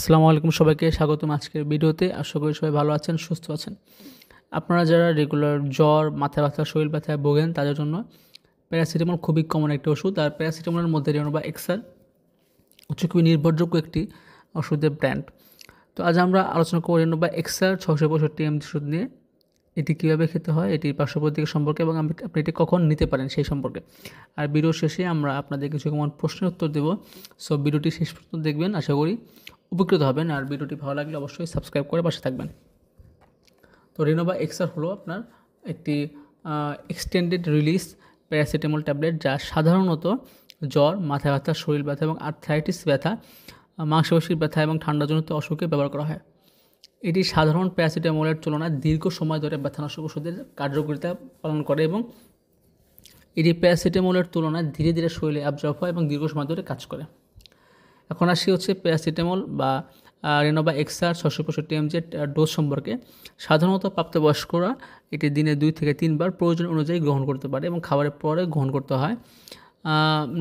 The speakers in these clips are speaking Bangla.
আসসালামু আলাইকুম, সবাইকে স্বাগতম আজকের ভিডিওতে। আশা করি সবাই ভালো আছেন, সুস্থ আছেন। আপনারা যারা রেগুলার জ্বর, মাথা ব্যথা, শরীর ব্যথায় ভোগেন তাদের জন্য প্যারাসিটামল খুবই কমন একটি ওষুধ। আর প্যারাসিটামলের মধ্যে রেনোভা এক্সার হচ্ছে খুবই নির্ভরযোগ্য একটি ওষুধের ব্র্যান্ড। তো আজ আমরা আলোচনা করব রেনোভা এক্সার 665 mg ওষুধ নিয়ে। এটি কীভাবে খেতে হয়, এটির পার্শ্বপ্রতিক্রিয়া সম্পর্কে এবং আপনি এটি কখন নিতে পারেন সেই সম্পর্কে। আর ভিডিও শেষে আমরা আপনাদের কিছু কমন প্রশ্নের উত্তর দেবো। সো ভিডিওটি শেষ পর্যন্ত দেখবেন, আশা করি উপকৃত হবেন। আর ভিডিওটি ভালো লাগলে অবশ্যই সাবস্ক্রাইব করে পাশে থাকবেন। তো রেনোভা এক্সার হলো আপনার একটি এক্সটেন্ডেড রিলিজ প্যারাসিটামল ট্যাবলেট, যা সাধারণত জ্বর, মাথা ব্যথা, শরীর ব্যথা এবং আর্থ্রাইটিস ব্যথা, মাংসপেশির ব্যথা এবং ঠান্ডাজনিত অসুখে ব্যবহার করা হয়। এটি সাধারণ প্যারাসিটামলের তুলনায় দীর্ঘ সময় ধরে ব্যথানাশক ওষুধের কার্যকারিতা পালন করে এবং এটি প্যারাসিটামলের তুলনায় ধীরে ধীরে শরীরে অ্যাবজর্ব হয় এবং দীর্ঘ সময় ধরে কাজ করে। এখন আসি হচ্ছে প্যারাসিটামল বা রেনোভা এক্সার 665 mg ডোজ সম্পর্কে। সাধারণত প্রাপ্তবয়স্করা এটি দিনে 2 থেকে 3 বার প্রয়োজন অনুযায়ী গ্রহণ করতে পারে এবং খাবারের পরে গ্রহণ করতে হয়।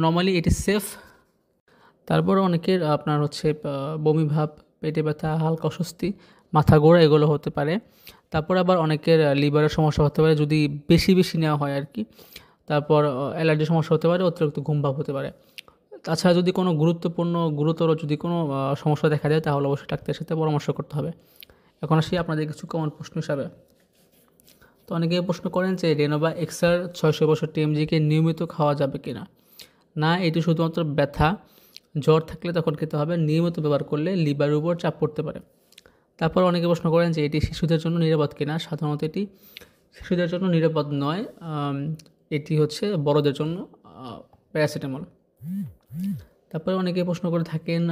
নর্মালি এটি সেফ। তারপরে অনেকের আপনার হচ্ছে বমি ভাব, পেটে ব্যথা, হালকা অস্বস্তি, মাথা ঘোরা এগুলো হতে পারে। তারপর আবার অনেকের লিভারের সমস্যা হতে পারে যদি বেশি নেওয়া হয় আর কি। তারপর অ্যালার্জির সমস্যা হতে পারে, অতিরিক্ত ঘুম ভাব হতে পারে। তাছাড়া যদি কোনো গুরুতর যদি কোনো সমস্যা দেখা যায় তাহলে অবশ্যই ডাক্তারের সাথে পরামর্শ করতে হবে। এখন আসি আপনাদের কিছু কমন প্রশ্ন হিসাবে। তো অনেকে প্রশ্ন করেন যে রেনোভা এক্সার 665 mg নিয়মিত খাওয়া যাবে কি না। না, এটি শুধুমাত্র ব্যথা, জ্বর থাকলে তখন খেতে হবে। নিয়মিত ব্যবহার করলে লিভারের উপর চাপ পড়তে পারে। তারপর অনেকে প্রশ্ন করেন যে এটি শিশুদের জন্য নিরাপদ কিনা। সাধারণত এটি শিশুদের জন্য নিরাপদ নয়, এটি হচ্ছে বড়দের জন্য প্যারাসিটামল। তারপরে অনেকে প্রশ্ন করে থাকেন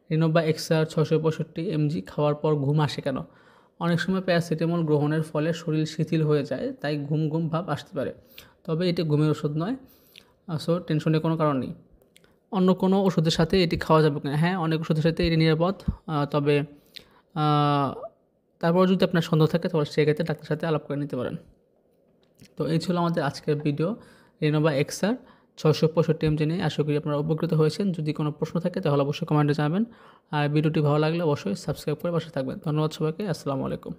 রেনোভা এক্সার 665 mg খাওয়ার পর ঘুম আসে কেন। অনেক সময় প্যারাসিটামল গ্রহণের ফলে শরীর শিথিল হয়ে যায়, তাই ঘুম ভাব আসতে পারে। তবে এটি ঘুমের ওষুধ নয়, সো টেনশনের কোনো কারণ নেই। অন্য কোনো ওষুধের সাথে এটি খাওয়া যাবে কিনা। হ্যাঁ, অনেক ওষুধের সাথে এটি নিরাপদ, তবে তারপর যদি আপনার সন্দেহ থাকে তাহলে সেক্ষেত্রে ডাক্তারের সাথে আলাপ করে নিতে পারেন। তো এই ছিল আমাদের আজকের ভিডিও রেনোভা এক্সার 665 mg নিয়ে। আশা করি আপনারা উপকৃত হয়েছেন। যদি কোনো প্রশ্ন থাকে তাহলে অবশ্যই কমেন্টে জানাবেন। আর ভিডিওটি ভালো লাগলে অবশ্যই সাবস্ক্রাইব করে পাশে থাকবেন। ধন্যবাদ সবাইকে। আসসালামু আলাইকুম।